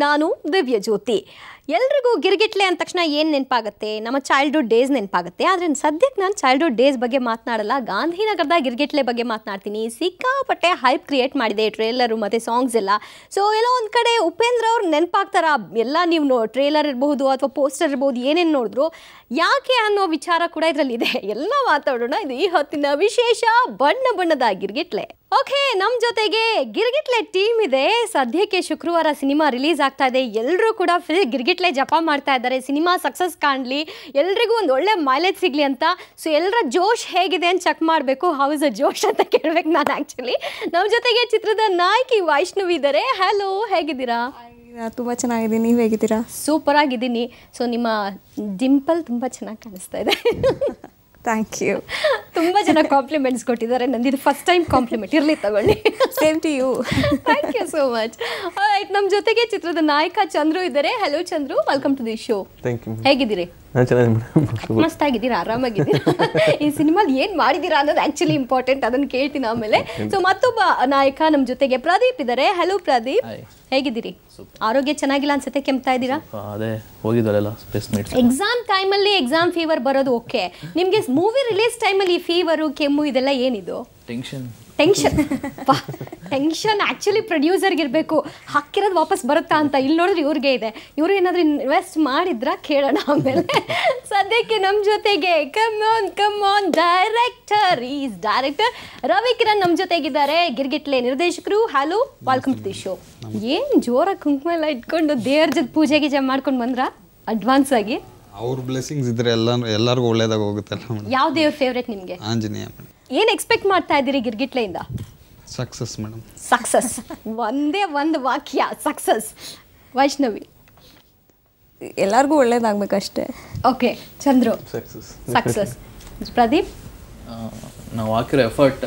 ನಾನು ದಿವ್ಯ ಜ್ಯೋತಿ. ಎಲ್ರಿಗೂ ಗಿರ್ಗಿಟ್ಲೆ ಅಂದ ತಕ್ಷಣ ಏನು ನೆನಪಾಗುತ್ತೆ? ನಮ್ಮ ಚೈಲ್ಡ್ಹುಡ್ ಡೇಸ್ ನೆನಪಾಗುತ್ತೆ. ಆದರೆ ಸದ್ಯಕ್ಕೆ ನಾನು ಚೈಲ್ಡ್ಹುಡ್ ಡೇಸ್ ಬಗ್ಗೆ ಮಾತನಾಡಲ್ಲ, ಗಾಂಧಿನಗರದ ಗಿರ್ಗಿಟ್ಲೆ ಬಗ್ಗೆ ಮಾತನಾಡ್ತೀನಿ. ಸಿಕ್ಕಾಪಟ್ಟೆ ಹೈಪ್ ಕ್ರಿಯೇಟ್ ಮಾಡಿದೆ ಟ್ರೇಲರು ಮತ್ತು ಸಾಂಗ್ಸ್ ಎಲ್ಲ. ಸೊ ಎಲ್ಲೋ ಒಂದು ಕಡೆ ಉಪೇಂದ್ರ ಅವ್ರು ನೆನಪಾಗ್ತಾರ. ಎಲ್ಲ ನೀವು ಟ್ರೇಲರ್ ಇರಬಹುದು ಅಥವಾ ಪೋಸ್ಟರ್ ಇರ್ಬೋದು, ಏನೇನು ನೋಡಿದ್ರು ಯಾಕೆ ಅನ್ನೋ ವಿಚಾರ ಕೂಡ ಇದರಲ್ಲಿದೆ. ಎಲ್ಲ ಮಾತಾಡೋಣ. ಇದು ಈ ಹೊತ್ತಿನ ವಿಶೇಷ ಬಣ್ಣ ಬಣ್ಣದ ಗಿರ್ಗಿಟ್ಲೆ. ಓಕೆ, ನಮ್ಮ ಜೊತೆಗೆ ಗಿರ್ಗಿಟ್ಲೆ ಟೀಮ್ ಇದೆ. ಸದ್ಯಕ್ಕೆ ಶುಕ್ರವಾರ ಸಿನಿಮಾ ರಿಲೀಸ್ ಆಗ್ತಾ ಇದೆ. ಎಲ್ಲರೂ ಕೂಡ ಫುಲ್ ಗಿರ್ಗಿಟ್ಲೆ ಜಪ ಮಾಡ್ತಾ ಇದ್ದಾರೆ. ಸಿನಿಮಾ ಸಕ್ಸಸ್ ಕಾಣಲಿ, ಎಲ್ರಿಗೂ ಒಂದು ಒಳ್ಳೆ ಮೈಲೇಜ್ ಸಿಗಲಿ ಅಂತ. ಸೊ ಎಲ್ಲರ ಜೋಶ್ ಹೇಗಿದೆ ಅಂತ ಚೆಕ್ ಮಾಡಬೇಕು. ಹೌ ಇಸ್ ಅ ಜೋಶ್ ಅಂತ ಕೇಳಬೇಕು ನಾನು ಆ್ಯಕ್ಚುಲಿ. ನಮ್ಮ ಜೊತೆಗೆ ಚಿತ್ರದ ನಾಯಕಿ ವೈಷ್ಣವಿ ಇದ್ದಾರೆ. ಹಲೋ, ಹೇಗಿದ್ದೀರಾ? ತುಂಬ ಚೆನ್ನಾಗಿದ್ದೀನಿ, ನೀವು ಹೇಗಿದ್ದೀರಾ? ಸೂಪರ್ ಆಗಿದ್ದೀನಿ. ಸೊ ನಿಮ್ಮ ಡಿಂಪಲ್ ತುಂಬ ಚೆನ್ನಾಗಿ ಕಾಣಿಸ್ತಾ ಇದೆ. Thank you. ತುಂಬ ಜನ ಕಾಂಪ್ಲಿಮೆಂಟ್ಸ್ ಕೊಟ್ಟಿದ್ದಾರೆ. ನಂದಿದು ಫಸ್ಟ್ ಟೈಮ್ ಕಾಂಪ್ಲಿಮೆಂಟ್ ಇರಲಿ, ತಗೊಳ್ಳಿ. Same to you. Thank you so much. ಆಯ್ತು, ನಮ್ಮ ಜೊತೆಗೆ ಚಿತ್ರದ ನಾಯಕ ಚಂದ್ರು ಇದ್ದಾರೆ. Hello Chandru, welcome to the show. Thank you. ಹೇಗಿದ್ದೀರಿ? ಮಸ್ತಾಗಿದ್ದೀರಾ, ಆರಾಮಾಗಿದ್ದೀರಾ? ಈ ಸಿನಿಮಾಲಿ ಏನು ಮಾಡಿದ್ದೀರಾ ಅನ್ನೋದು ಆ್ಯಕ್ಚುಲಿ ಇಂಪಾರ್ಟೆಂಟ್, ಅದನ್ನು ಕೇಳ್ತೀನಿ ಆಮೇಲೆ. ಸೊ ಮತ್ತೊಬ್ಬ ನಾಯಕ ನಮ್ಮ ಜೊತೆಗೆ ಪ್ರದೀಪ್ ಇದ್ದಾರೆ. ಹಲೋ ಪ್ರದೀಪ್, ಹೇಗಿದ್ದೀರಿ? ಆರೋಗ್ಯ ಚೆನ್ನಾಗಿಲ್ಲ ಅನ್ಸುತ್ತೆ, ಕೆಮ್ತಾ ಇದ್ದೀರಾ? ಅದೇ ಹೋಗಿದ್ದಾರಲ್ಲ ಸ್ಪೇಸ್ ಮೀಟ್ಸ್. ಎಕ್ಸಾಮ್ ಟೈಮಲ್ಲಿ ಎಕ್ಸಾಮ್ ಫೀವರ್ ಬರೋದು ಓಕೆ. ನಿಮಗೆ ಮೂವಿ ರಿಲೀಸ್ ಟೈಮಲ್ಲಿ ಫೀವರು, ಕೆಮ್ಮು ಇದೆಲ್ಲ ಏನಿದು? ಟೆನ್ಷನ್. ಟೆನ್ಷನ್ ಆ್ಯಕ್ಚುಲಿ ಪ್ರೊಡ್ಯೂಸರ್ಗೆ ಇರಬೇಕು, ಹಾಕಿರೋದು ವಾಪಸ್ ಬರುತ್ತಾ ಅಂತ. ಇಲ್ಲಿ ನೋಡಿದ್ರೆ ಇವ್ರಿಗೆ ಇದೆ. ಇವರು ಏನಾದರೂ ಇನ್ವೆಸ್ಟ್ ಮಾಡಿದ್ರ ಕೇಳೋಣ ಆಮೇಲೆ. ಸದ್ಯಕ್ಕೆ ನಮ್ಮ ಜೊತೆಗೆ ಕಮ್ ಆನ್ ಡೈರೆಕ್ಟರ್ ರವಿಕಿರಣ್ ನಮ್ಮ ಜೊತೆಗಿದ್ದಾರೆ. ಗಿರ್ಗಿಟ್ಲೆ ನಿರ್ದೇಶಕರು. Hello, welcome to the show. ಏನು ಜೋರಾಗಿ ಕುಂಕುಮ ಎಲ್ಲ ಇಟ್ಕೊಂಡು ದೇವ್ರ ಜೊತೆ ಪೂಜೆ ಗೀಜೆ ಮಾಡ್ಕೊಂಡು ಬಂದ್ರ ಅಡ್ವಾನ್ಸ್ ಆಗಿ? ಅವ್ರ ಬ್ಲೆಸ್ಸಿಂಗ್ಸ್ ಇದ್ರೆ ಎಲ್ಲರಿಗೂ ಒಳ್ಳೇದಾಗ ಹೋಗುತ್ತಲ್ಲ. ಯಾವ ದೇವ್ರ ಫೇವ್ರೇಟ್ ನಿಮಗೆ? ಆಂಜನೇಯ ಮೇಡಮ್. ಏನು ಎಕ್ಸ್ಪೆಕ್ಟ್ ಮಾಡ್ತಾ ಇದ್ದೀರಿ ಗಿರ್ಗಿಟ್ಲೆಯಿಂದ? Success madam. ಸಕ್ಸಸ್, ಒಂದೇ ಒಂದು ವಾಕ್ಯ, ಸಕ್ಸಸ್. ವೈಷ್ಣವಿ? ಎಲ್ಲರಿಗೂ ಒಳ್ಳೇದಾಗಬೇಕಷ್ಟೇ. ಓಕೆ, ಚಂದ್ರು? ಸಕ್ಸಸ್. ಪ್ರದೀಪ್? ನಾವು ಹಾಕಿರೋ ಎಫರ್ಟ್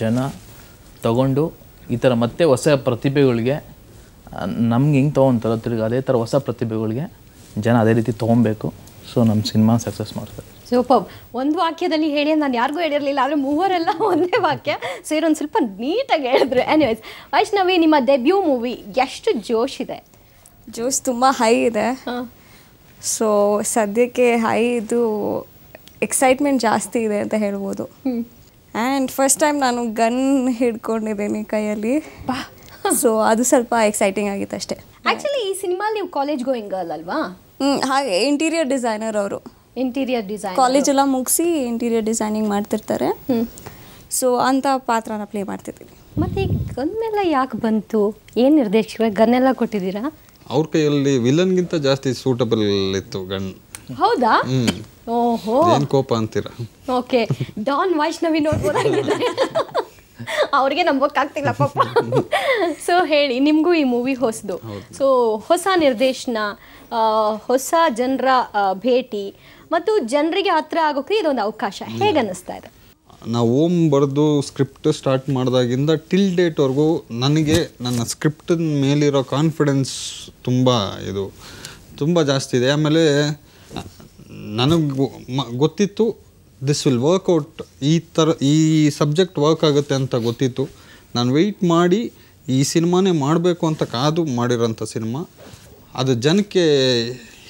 ಜನ ತಗೊಂಡು ಈ ಥರ ಮತ್ತೆ ಹೊಸ ಪ್ರತಿಭೆಗಳಿಗೆ ನಮ್ಗೆ ಹಿಂಗೆ ತೊಗೊತಾರೋ ತಿರ್ಗಿ ಅದೇ ಥರ ಹೊಸ ಪ್ರತಿಭೆಗಳಿಗೆ ಜನ ಅದೇ ರೀತಿ ತೊಗೊಬೇಕು. ಸೊ ನಮ್ಮ ಸಿನಿಮಾ ಸಕ್ಸಸ್ ಮಾಡ್ತಾರೆ. ಸೂಪರ್. ಒಂದು ವಾಕ್ಯದಲ್ಲಿ ಹೇಳಿ, ನಾನು ಯಾರಿಗೂ ಹೇಳಿರಲಿಲ್ಲ, ಆದರೆ ಮೂವರೆಲ್ಲ ಒಂದೇ ವಾಕ್ಯ ಸೇರೊಂದು ಸ್ವಲ್ಪ ನೀಟಾಗಿ ಹೇಳಿದ್ರು. ಎನಿವೇಸ್, ವೈಷ್ಣವಿ, ನಿಮ್ಮ ಡೆಬ್ಯೂ ಮೂವಿ ಎಷ್ಟು ಜೋಶ್ ಇದೆ? ಜೋಶ್ ತುಂಬ ಹೈ ಇದೆ. ಸೊ ಸದ್ಯಕ್ಕೆ ಹೈ ಇದು ಎಕ್ಸೈಟ್ಮೆಂಟ್ ಜಾಸ್ತಿ ಇದೆ ಅಂತ ಹೇಳ್ಬೋದು. ಆ್ಯಂಡ್ ಫಸ್ಟ್ ಟೈಮ್ ನಾನು ಗನ್ ಹಿಡ್ಕೊಂಡಿದ್ದೀನಿ ಕೈಯಲ್ಲಿ. ಸೊ ಅದು ಸ್ವಲ್ಪ ಎಕ್ಸೈಟಿಂಗ್ ಆಗಿತ್ತು ಅಷ್ಟೇ. ಆ್ಯಕ್ಚುಲಿ ಈ ಸಿನಿಮಾಲಿ ನೀವು ಕಾಲೇಜ್ ಗೋಯಿಂಗ್ ಗರ್ಲ್ ಅಲ್ವಾ? ಹಾಗೆ ಇಂಟೀರಿಯರ್ ಡಿಸೈನರ್ ಅವರು. ಇಂಟೀರಿಯರ್ ಡಿಸೈನ್ ಕಾಲೇಜೆಲ್ಲ ಮುಗಿಸಿ ಇಂಟೀರಿಯರ್ ಡಿಸೈನಿಂಗ್ ಮಾಡ್ತಿರ್ತಾರೆ. ಸೊ ಅಂಥ ಪಾತ್ರನ ಪ್ಲೇ ಮಾಡ್ತಿದ್ದೀನಿ. ಮತ್ತು ಈ ಗನ್ನೆಲ್ಲ ಯಾಕೆ ಬಂತು? ಏನು ನಿರ್ದೇಶಕರು ಗನ್ನೆಲ್ಲ ಕೊಟ್ಟಿದ್ದೀರಾ? ಅವ್ರ ಕೈಯಲ್ಲಿ ವಿಲನ್ಗಿಂತ ಜಾಸ್ತಿ ಸೂಟಬಲ್ ಇತ್ತು ಗನ್. ಹೌದಾ? ಓಹೋ, ಏನು ಕೋಪ ಅಂತೀರಾ? ಓಕೆ, ಡಾನ್ ವೈಷ್ಣವಿ ನೋಡ್ಬೋದಾಗಿದೆ. ಅವ್ರಿಗೆ ನಂಬೋಕ್ಕಾಗ್ತಿಲ್ಲ ಪಾಪ. ಸೊ ಹೇಳಿ, ನಿಮಗೂ ಈ ಮೂವಿ ಹೊಸದು. ಸೊ ಹೊಸ ನಿರ್ದೇಶನ, ಹೊಸ ಜನರ ಭೇಟಿ ಮತ್ತು ಜನರಿಗೆ ಹತ್ರ ಆಗೋಕ್ಕೆ ಇದೊಂದು ಅವಕಾಶ. ಹೇಗೆ ಅನ್ನಿಸ್ತಾ ಇದೆ? ನಾವು ಓಮ್ ಬರೆದು ಸ್ಕ್ರಿಪ್ಟ್ ಸ್ಟಾರ್ಟ್ ಮಾಡಿದಾಗಿಂದ ಟಿಲ್ ಡೇಟ್ವರೆಗೂ ನನಗೆ ನನ್ನ ಸ್ಕ್ರಿಪ್ಟ್ ಮೇಲಿರೋ ಕಾನ್ಫಿಡೆನ್ಸ್ ತುಂಬ ಜಾಸ್ತಿ ಇದೆ. ಆಮೇಲೆ ನನಗೆ ಗೊತ್ತಿತ್ತು ದಿಸ್ ವಿಲ್ ವರ್ಕ್ಔಟ್, ಈ ಸಬ್ಜೆಕ್ಟ್ ವರ್ಕ್ ಆಗುತ್ತೆ ಅಂತ ಗೊತ್ತಿತ್ತು. ನಾನು ವೆಯ್ಟ್ ಮಾಡಿ ಈ ಸಿನಿಮಾನೇ ಮಾಡಬೇಕು ಅಂತ ಕಾದು ಮಾಡಿರೋಂಥ ಸಿನಿಮಾ. ಅದು ಜನಕ್ಕೆ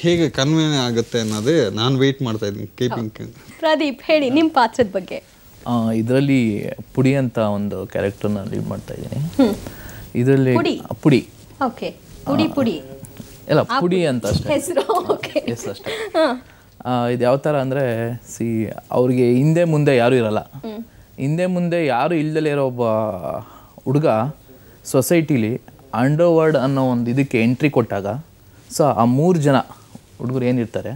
ಹೇಗೆ ಕನ್ವೆ ಆಗುತ್ತೆ ಅನ್ನೋದೇ ನಾನು ವೆಯ್ಟ್ ಮಾಡ್ತಾಯಿದ್ದೀನಿ. ಕೀಪಿಂಗ್. ಪ್ರದೀಪ್ ಹೇಳಿ, ನಿಮ್ಮ ಪಾತ್ರದ ಬಗ್ಗೆ. ಇದರಲ್ಲಿ ಪುಡಿ ಅಂತ ಒಂದು ಕ್ಯಾರೆಕ್ಟರ್ನ ಲೀಡ್ ಮಾಡ್ತಾ ಇದ್ದೀನಿ. ಇದರಲ್ಲಿ ಪುಡಿ. ಓಕೆ, ಪುಡಿ ಎಲ್ಲ ಪುಡಿ ಅಂತ ಅಷ್ಟೇ ಹೆಸರು. ಓಕೆ, ಎಸ್ ಅಷ್ಟೇ. ಇದು ಯಾವ ಥರ ಅಂದರೆ, ಅವ್ರಿಗೆ ಹಿಂದೆ ಮುಂದೆ ಯಾರೂ ಇರಲ್ಲ. ಹಿಂದೆ ಮುಂದೆ ಯಾರು ಇಲ್ದಲೇ ಇರೋ ಒಬ್ಬ ಹುಡುಗ ಸೊಸೈಟಿಲಿ ಅಂಡರ್ವರ್ಲ್ಡ್ ಅನ್ನೋ ಒಂದು ಇದಕ್ಕೆ ಎಂಟ್ರಿ ಕೊಟ್ಟಾಗ, ಸೊ ಆ 3 ಜನ ಹುಡುಗರು ಏನಿರ್ತಾರೆ,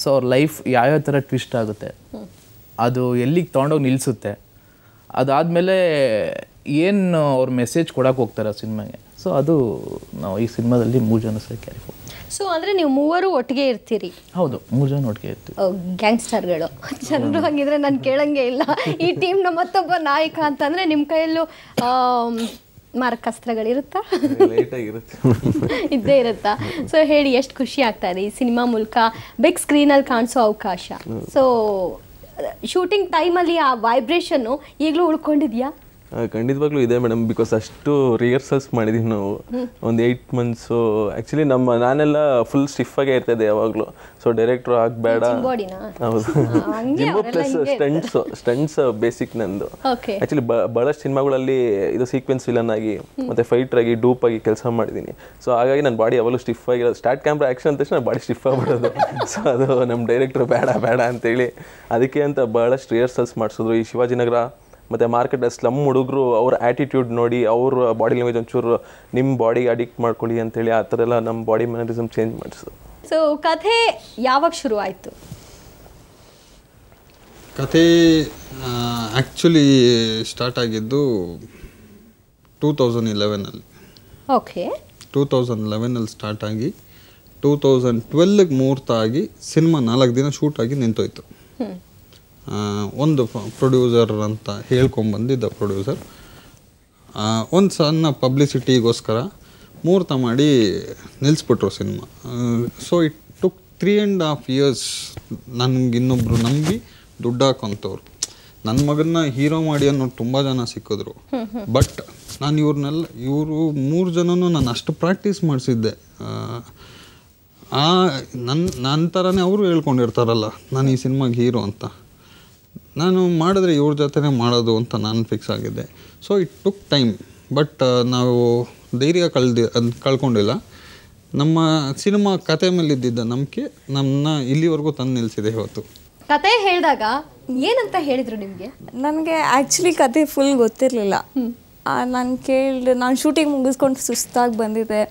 ಸೊ ಅವ್ರ ಲೈಫ್ ಯಾವ್ಯಾವ ಥರ ಟ್ವಿಸ್ಟ್ ಆಗುತ್ತೆ, ಅದು ಎಲ್ಲಿಗೆ ತೊಗೊಂಡೋಗಿ ನಿಲ್ಲಿಸುತ್ತೆ, ಅದಾದಮೇಲೆ ಏನು ಅವ್ರ ಮೆಸೇಜ್ ಕೊಡೋಕೆ ಹೋಗ್ತಾರೆ ಆ ಸಿನಿಮಾಗೆ. ಸೊ ಅದು ನಾವು ಈ ಸಿನಿಮಾದಲ್ಲಿ 3 ಜನ ಸಹ ಕ್ಯಾರಿ ಹೋಗ್ತೀವಿ. ಸೊ ಅಂದರೆ ನೀವು ಮೂವರು ಒಟ್ಟಿಗೆ ಇರ್ತೀರಿ? ಹೌದು, 3 ಜನ ಒಟ್ಟಿಗೆ ಇರ್ತೀವಿ. ಗ್ಯಾಂಗ್ಸ್ಟರ್ಗಳು ಜನರು. ಹಾಗಿದ್ರೆ ನಾನು ಕೇಳಂಗೆ ಇಲ್ಲ. ಈ ಟೀಮ್ನ ಮತ್ತೊಬ್ಬ ನಾಯಕ ಅಂತಂದರೆ ನಿಮ್ಮ ಕೈಯಲ್ಲೂ ಮಾರಕಾಸ್ತ್ರಗಳಿರುತ್ತಾ? ಇದ್ದೇ ಇರುತ್ತಾ? ಸೊ ಹೇಳಿ, ಎಷ್ಟು ಖುಷಿ ಆಗ್ತಾ ಇದೆ ಈ ಸಿನಿಮಾ ಮೂಲಕ ಬಿಗ್ ಸ್ಕ್ರೀನಲ್ಲಿ ಕಾಣಿಸೋ ಅವಕಾಶ? ಸೊ ಶೂಟಿಂಗ್ ಟೈಮಲ್ಲಿ ಆ ವೈಬ್ರೇಷನ್ನು ಈಗಲೂ ಉಳ್ಕೊಂಡಿದ್ಯಾ? ಖಂಡಿತವಾಗ್ಲೂ ಇದೆ ಮೇಡಮ್. ಬಿಕಾಸ್ ಅಷ್ಟು ರಿಹರ್ಸಲ್ಸ್ ಮಾಡಿದ್ದೀವಿ ನಾವು ಒಂದು 8 ಮಂತ್ಸು. ಆ್ಯಕ್ಚುಲಿ ನಾನೆಲ್ಲ ಫುಲ್ ಸ್ಟಿಫಾಗೇ ಇರ್ತಾಯಿದ್ದೆ ಯಾವಾಗಲೂ. ಸೊ ಡೈರೆಕ್ಟ್ರು ಆಗಬೇಡ, ಹೌದು, ಜಿಮ್ಮು ಪ್ಲಸ್ ಸ್ಟಂಟ್ಸ್ ಬೇಸಿಕ್ ನಂದು. ಆ್ಯಕ್ಚುಲಿ ಭಾಳಷ್ಟು ಸಿನಿಮಾಗಳಲ್ಲಿ ಇದು ಸೀಕ್ವೆನ್ಸ್ ವಿಲನ್ ಆಗಿ ಮತ್ತು ಫೈಟರ್ ಆಗಿ ಡೂಪ್ ಆಗಿ ಕೆಲಸ ಮಾಡಿದ್ದೀನಿ. ಸೊ ಹಾಗಾಗಿ ನನ್ನ ಬಾಡಿ ಯಾವಾಗಲೂ ಸ್ಟಿಫ್ ಆಗಿರೋದು. ಸ್ಟಾರ್ಟ್ ಕ್ಯಾಮ್ರಾ ಆ್ಯಕ್ಷನ್ ಅಂತ ತಕ್ಷಣ ಬಾಡಿ ಸ್ಟಿಫ್ ಆಗಿಬಿಡೋದು. ಸೊ ಅದು ನಮ್ಮ ಡೈರೆಕ್ಟ್ರು ಬೇಡ ಅಂತೇಳಿ ಅದಕ್ಕೆ ಅಂತ ಭಾಳಷ್ಟು ರಿಹರ್ಸಲ್ಸ್ ಮಾಡಿಸಿದ್ರು. ಈ ಶಿವಾಜಿನಗರ ಮತ್ತು ಮಾರ್ಕೆಟ್ ಸ್ಲಮ್ ಹುಡುಗರು ಅವ್ರ ಆ್ಯಟಿಟ್ಯೂಡ್ ನೋಡಿ ಅವ್ರ ಬಾಡಿ ಲ್ಯಾಂಗ್ವೇಜ್ ಒಂಚೂರು ನಿಮ್ಮ ಬಾಡಿಗೆ ಅಡಿಕ್ಟ್ ಮಾಡ್ಕೊಳ್ಳಿ ಅಂತೇಳಿ ಆ ಥರ ಎಲ್ಲ ನಮ್ಮ ಬಾಡಿ ಮ್ಯಾನರಿಸಮ್ ಚೇಂಜ್ ಮಾಡಿಸೋದು. ಸೊ ಕಥೆ ಯಾವಾಗ ಶುರು ಆಯಿತು? ಕಥೆ ಆ್ಯಕ್ಚುಲಿ ಸ್ಟಾರ್ಟ್ ಆಗಿದ್ದು 2011ಅಲ್ಲಿ. ಓಕೆ. 2011ಅಲ್ಲಿ ಸ್ಟಾರ್ಟ್ ಆಗಿ 2012ಗೆ ಮುಹೂರ್ತ ಆಗಿ ಸಿನಿಮಾ 4 ದಿನ ಶೂಟ್ ಆಗಿ ನಿಂತೋಯ್ತು. ಒಂದು ಪ್ರೊಡ್ಯೂಸರ್ ಅಂತ ಹೇಳ್ಕೊಂಬಂದಿದ್ದ ಪ್ರೊಡ್ಯೂಸರ್ ಒಂದು ಸಣ್ಣ ಪಬ್ಲಿಸಿಟಿಗೋಸ್ಕರ ಮುಹೂರ್ತ ಮಾಡಿ ನಿಲ್ಲಿಸ್ಬಿಟ್ರು ಸಿನಿಮಾ. ಸೊ ಇಟ್ ಟುಕ್ 3.5 years ನನಗೆ ಇನ್ನೊಬ್ಬರು ನಂಬಿ ದುಡ್ಡು ಹಾಕೋಂಥವ್ರು. ನನ್ನ ಮಗನ್ನ ಹೀರೋ ಮಾಡಿ ಅನ್ನೋರು ತುಂಬ ಜನ ಸಿಕ್ಕಿದ್ರು. ಬಟ್ ನಾನು ಇವರು 3 ಜನನೂ ನಾನು ಅಷ್ಟು ಪ್ರಾಕ್ಟೀಸ್ ಮಾಡಿಸಿದ್ದೆ. ನನ್ನ ಥರನೇ ಅವರು ಹೇಳ್ಕೊಂಡಿರ್ತಾರಲ್ಲ ನಾನು ಈ ಸಿನಿಮಾಗೆ ಹೀರೋ ಅಂತ. ನಾನು ಮಾಡಿದ್ರೆ ಇವ್ರ ಜೊತೆನೇ ಮಾಡೋದು ಅಂತ ನಾನು ಫಿಕ್ಸ್ ಆಗಿದ್ದೆ. So it took time. But ನಾವು ಧೈರ್ಯ ಕಳ್ಕೊಂಡಿಲ್ಲ. ನಮ್ಮ ಸಿನಿಮಾ ಕತೆ ಮೇಲೆ ಇದ್ದಿದ್ದ ನಂಬಿಕೆ ನಮ್ಮನ್ನ ಇಲ್ಲಿವರೆಗೂ ತಂದು ನಿಲ್ಲಿಸಿದೆ. ಇವತ್ತು ಕತೆ ಹೇಳಿದಾಗ ಏನಂತ ಹೇಳಿದ್ರು ನಿಮಗೆ? ನನಗೆ ಆ್ಯಕ್ಚುಲಿ ಕತೆ ಫುಲ್ ಗೊತ್ತಿರಲಿಲ್ಲ. ನಾನು ಶೂಟಿಂಗ್ ಮುಗಿಸ್ಕೊಂಡು ಸುಸ್ತಾಗಿ ಬಂದಿದ್ದೆ.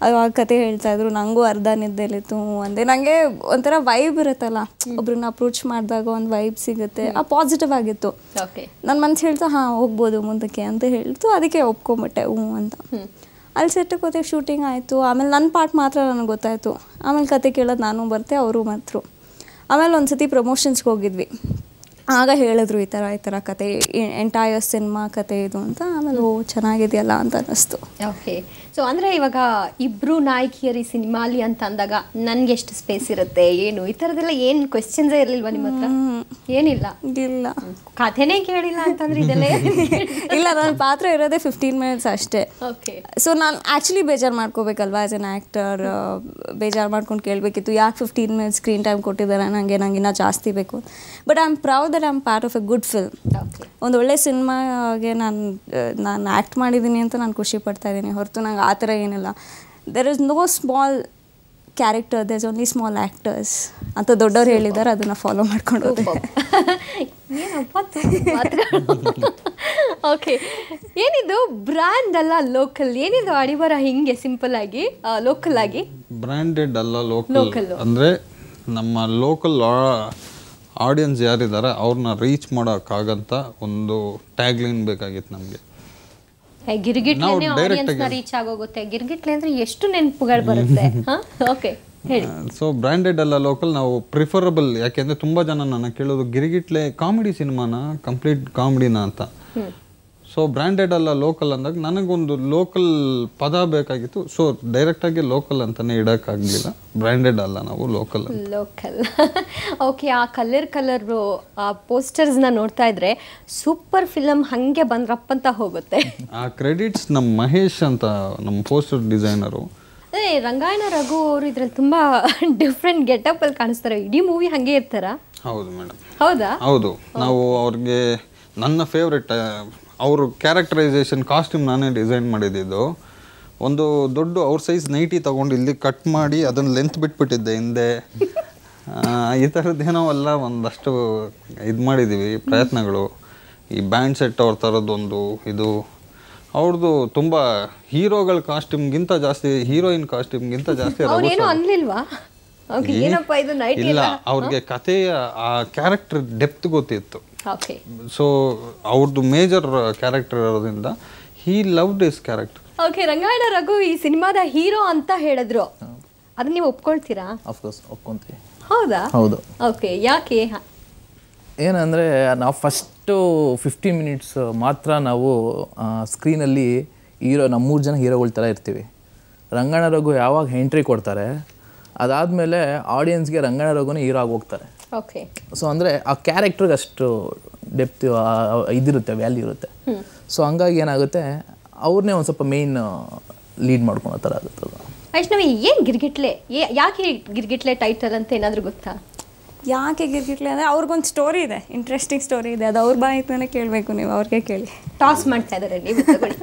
ಆ ಕತೆ ಹೇಳ್ತಾಯಿದ್ರು, ನನಗೂ ಅರ್ಧ ನಿದ್ದೆಲಿತ್ತು ಅಂದೆ. ನನಗೆ ಒಂಥರ ವೈಬ್ ಇರುತ್ತಲ್ಲ, ಒಬ್ರನ್ನ ಅಪ್ರೋಚ್ ಮಾಡಿದಾಗ ಒಂದು ವೈಬ್ ಸಿಗುತ್ತೆ, ಆ ಪಾಸಿಟಿವ್ ಆಗಿತ್ತು. ನನ್ನ ಮನ್ಸು ಹೇಳ್ತಾ ಹಾಂ ಹೋಗ್ಬೋದು ಮುಂದಕ್ಕೆ ಅಂತ ಹೇಳ್ತು. ಅದಕ್ಕೆ ಒಪ್ಕೊಂಬಿಟ್ಟೆ ಅಂತ. ಅಲ್ಲಿ ಸೆಟ್ಟಿಗೆ ಹೋದಾಗ ಶೂಟಿಂಗ್ ಆಯಿತು. ಆಮೇಲೆ ನನ್ನ ಪಾರ್ಟ್ ಮಾತ್ರ ನನಗೆ ಗೊತ್ತಾಯಿತು. ಆಮೇಲೆ ಕತೆ ಕೇಳೋದು ನಾನು ಬರ್ತೆ, ಅವರು ಮಾತ್ರ. ಆಮೇಲೆ ಒಂದು ಸತಿ ಪ್ರಮೋಷನ್ಸ್ಗೆ ಹೋಗಿದ್ವಿ. ಆಗ ಹೇಳಿದ್ರು ಈ ಥರ ಕತೆ ಎಂಟೈರ್ ಸಿನಿಮಾ ಕತೆ ಇದು ಅಂತ. ಆಮೇಲೆ ಚೆನ್ನಾಗಿದೆಯಲ್ಲ ಅಂತ ಅನ್ನಿಸ್ತು. ಓಕೆ. ಸೊ ಅಂದರೆ ಇವಾಗ ಇಬ್ಬರು ನಾಯಕಿಯರಿ ಸಿನಿಮಾಲಿ ಅಂತ ಅಂದಾಗ ನನಗೆ ಎಷ್ಟು ಸ್ಪೇಸ್ ಇರುತ್ತೆ ಏನು ಈ ಥರದ್ದೆಲ್ಲ ಏನು ಕ್ವೆಶ್ಚನ್ಸೇ ಇರಲಿಲ್ವಾ ನಿಮ್ಮ ಹತ್ರ? ಏನಿಲ್ಲ. ಇಲ್ಲ, ಕಥೆನೇ ಕೇಳಿಲ್ಲ ಅಂತಂದ್ರೆ ಇದೆಲ್ಲ ಇಲ್ಲ. ನನ್ನ ಪಾತ್ರ ಇರೋದೇ 15 minutes ಅಷ್ಟೇ. ಓಕೆ. ಸೊ ನಾನು ಆ್ಯಕ್ಚುಲಿ ಬೇಜಾರು ಮಾಡ್ಕೋಬೇಕಲ್ವಾ ಆ್ಯಸ್ ಎನ್ ಆ್ಯಕ್ಟರ್. ಬೇಜಾರು ಮಾಡ್ಕೊಂಡು ಕೇಳಬೇಕಿತ್ತು ಯಾಕೆ 15 minutes ಸ್ಕ್ರೀನ್ ಟೈಮ್ ಕೊಟ್ಟಿದ್ದಾರೆ ನಂಗೆ ಇನ್ನೂ ಜಾಸ್ತಿ ಬೇಕು. But I am proud that I am part of A good film. ಒಂದು ಒಳ್ಳೆ ಸಿನಿಮಾಗೆ ನಾನು ಆ್ಯಕ್ಟ್ ಮಾಡಿದ್ದೀನಿ ಅಂತ ನಾನು ಖುಷಿ ಪಡ್ತಾ ಇದ್ದೀನಿ. ಹೊರತು ನಂಗೆ ಆ ಥರ ಏನಿಲ್ಲ. There is no small character, there is only small actors ಅಂತ ದೊಡ್ಡವ್ರು ಹೇಳಿದ್ದಾರೆ. ಅದನ್ನು ಫಾಲೋ ಮಾಡ್ಕೊಂಡು ಹೋದೆ. ಓಕೆ. ಏನಿದು ಬ್ರ್ಯಾಂಡ್ ಅಲ್ಲ ಲೋಕಲ್? ಏನಿದು ಅಡಿಬರ ಹಿಂಗೆ ಸಿಂಪಲ್ ಆಗಿ ಲೋಕಲ್ ಆಗಿ? ಬ್ರ್ಯಾಂಡೆಡ್ ಅಲ್ಲ ಲೋಕಲ್ ಅಂದರೆ ನಮ್ಮ ಲೋಕಲ್ ಆಡಿಯನ್ಸ್ ಯಾರಿದ್ದಾರೆ ಅವ್ರನ್ನ ರೀಚ್ ಮಾಡೋಕ್ಕಾಗಂತ ಒಂದು ಟ್ಯಾಗ್ಲೈನ್ ಬೇಕಾಗಿತ್ತು ನಮಗೆ. ಗಿರ್ಗಿಟ್ಲೆ ಆಡಿಯನ್ಸ್ನ ರೀಚ್ ಆಗೋಗುತ್ತೆ. ಗಿರ್ಗಿಟ್ಲೆ ಅಂದ್ರೆ ಎಷ್ಟು ನೆನಪುಗಳು ಬರುತ್ತೆ. ಓಕೆ, ಹೇಳಿ. ಸೊ ಬ್ರ್ಯಾಂಡೆಡ್ ಅಲ್ಲ ಲೋಕಲ್ ನಾವು ಪ್ರಿಫರಬಲ್. ಯಾಕೆಂದರೆ ತುಂಬ ಜನ ನನ್ನ ಕೇಳೋದು ಗಿರ್ಗಿಟ್ಲೆ ಕಾಮಿಡಿ ಸಿನಿಮಾನ, ಕಂಪ್ಲೀಟ್ ಕಾಮಿಡಿನ ಅಂತ. ಸೊ ಬ್ರ್ಯಾಂಡೆಡ್ ಅಲ್ಲ ಲೋಕಲ್ ಅಂದಾಗ ನನಗೊಂದು ಲೋಕಲ್ ಪದ ಬೇಕಾಗಿತ್ತು. ಸೊ ಡೈರೆಕ್ಟಾಗಿ ಲೋಕಲ್ ಅಂತಲೇ ಇಡೋಕ್ಕಾಗಲಿಲ್ಲ. ಬ್ರ್ಯಾಂಡೆಡ್ ಅಲ್ಲ ನಾವು ಲೋಕಲ್. ಓಕೆ. ಆ ಕಲರ್ ಆ ಪೋಸ್ಟರ್ಸ್ನ ನೋಡ್ತಾ ಇದ್ರೆ ಸೂಪರ್ ಫಿಲಮ್ ಹಾಗೆ ಬಂದ್ರಪ್ಪಂತ ಹೋಗುತ್ತೆ. ಆ ಕ್ರೆಡಿಟ್ಸ್ ನಮ್ಮ ಮಹೇಶ್ ಅಂತ ನಮ್ಮ ಪೋಸ್ಟರ್ ಡಿಸೈನರು. ಅದೇ ರಂಗಾಯಣ ರಘು ಅವರು ಇದ್ರಲ್ಲಿ ತುಂಬ ಡಿಫ್ರೆಂಟ್ ಗೆಟಪ್ಪಲ್ಲಿ ಕಾಣಿಸ್ತಾರೆ. ಇಡೀ ಮೂವಿ ಹಾಗೆ ಇರ್ತಾರ? ಹೌದು ಮೇಡಮ್. ಹೌದಾ? ಹೌದು. ನಾವು ಅವ್ರಿಗೆ ನನ್ನ ಫೇವ್ರೆಟ್ ಅವರು ಕ್ಯಾರೆಕ್ಟರೈಸೇಷನ್ ಕಾಸ್ಟ್ಯೂಮ್ ನಾನೇ ಡಿಸೈನ್ ಮಾಡಿದ್ದು. ಒಂದು ದೊಡ್ಡ ಅವ್ರ ಸೈಜ್ ನೈಟಿ ತೊಗೊಂಡು ಇಲ್ಲಿ ಕಟ್ ಮಾಡಿ ಅದನ್ನು ಲೆಂತ್ ಬಿಟ್ಬಿಟ್ಟಿದ್ದೆ ಹಿಂದೆ. ಈ ಥರದ್ದೇನೋ ಎಲ್ಲ ಒಂದಷ್ಟು ಇದು ಮಾಡಿದ್ದೀವಿ ಪ್ರಯತ್ನಗಳು. ಈ ಬ್ಯಾಂಡ್ ಸೆಟ್ ಅವ್ರ ಥರದ್ದೊಂದು ಇದು ಅವ್ರದ್ದು ತುಂಬ ಹೀರೋಗಳ ಕಾಸ್ಟ್ಯೂಮ್ಗಿಂತ ಜಾಸ್ತಿ, ಹೀರೋಯಿನ್ ಕಾಸ್ಟ್ಯೂಮ್ಗಿಂತ ಜಾಸ್ತಿ. ಇಲ್ಲ, ಅವ್ರಿಗೆ ಕಥೆಯ ಆ ಕ್ಯಾರೆಕ್ಟರ್ ಡೆಪ್ತ್ ಗೊತ್ತಿತ್ತು. ಸೊ ಅವ್ರದ್ದು ಮೇಜರ್ ಕ್ಯಾರೆಕ್ಟರ್ ಇರೋದ್ರಿಂದ he loved his character. Okay. Rangayana Raghu ಈ ಸಿನಿಮಾದ ಹೀರೋ ಅಂತ ಹೇಳಿದ್ರು, ಅದನ್ನ ನೀವು ಒಪ್ಕೊಳ್ತೀರಾ? ಅಫ್ಕೋರ್ಸ್ ಒಪ್ಕೊಂತೀವಿ. ಹೌದಾ? ಹೌದು. ಓಕೆ. ಯಾಕೆ? ಏನಂದರೆ ನಾವು ಫಸ್ಟು 15 minutes ಮಾತ್ರ ನಾವು ಸ್ಕ್ರೀನಲ್ಲಿ ಹೀರೋ, ನಮ್ಮ 3 ಜನ ಹೀರೋಗಳ ಥರ ಇರ್ತೀವಿ. ರಂಗಾಯಣ ರಘು ಯಾವಾಗ ಎಂಟ್ರಿ ಕೊಡ್ತಾರೆ ಅದಾದಮೇಲೆ ಆಡಿಯನ್ಸ್ಗೆ ರಂಗಾಯಣ ರಘುನೇ ಹೀರೋ ಆಗಿ ಹೋಗ್ತಾರೆ. ಓಕೆ. ಸೊ ಅಂದರೆ ಆ ಕ್ಯಾರೆಕ್ಟ್ರಿಗೆ ಅಷ್ಟು ಡೆಪ್ತ್ ಇದಿರುತ್ತೆ, ವ್ಯಾಲ್ಯೂ ಇರುತ್ತೆ. ಸೊ ಹಂಗಾಗಿ ಏನಾಗುತ್ತೆ, ಅವ್ರನ್ನೇ ಒಂದು ಸ್ವಲ್ಪ ಮೇಯ್ನ್ ಲೀಡ್ ಮಾಡ್ಕೊಳೋ ಥರ ಆಗುತ್ತೆ ಅದು. ವೈಷ್ಣವಿ, ಏನು ಗಿರ್ಗಿಟ್ಲೆ, ಯಾಕೆ ಗಿರ್ಗಿಟ್ಲೆ ಟೈಟಲ್ ಅಂತ ಏನಾದರೂ ಗೊತ್ತಾ? ಯಾಕೆ ಗಿರ್ಗಿಟ್ಲೆ ಅಂದರೆ ಅವ್ರಿಗೊಂದು ಸ್ಟೋರಿ ಇದೆ, ಇಂಟ್ರೆಸ್ಟಿಂಗ್ ಸ್ಟೋರಿ ಇದೆ. ಅದು ಅವ್ರ ಬಾಯಿತನೇ ಕೇಳಬೇಕು, ನೀವು ಅವ್ರಿಗೆ ಕೇಳಿ. ಟಾಸ್ ಮಾಡ್ತಾ ಇದ್ದಾರೆ ನೀವು, ತಗೊಳ್ಳಿ.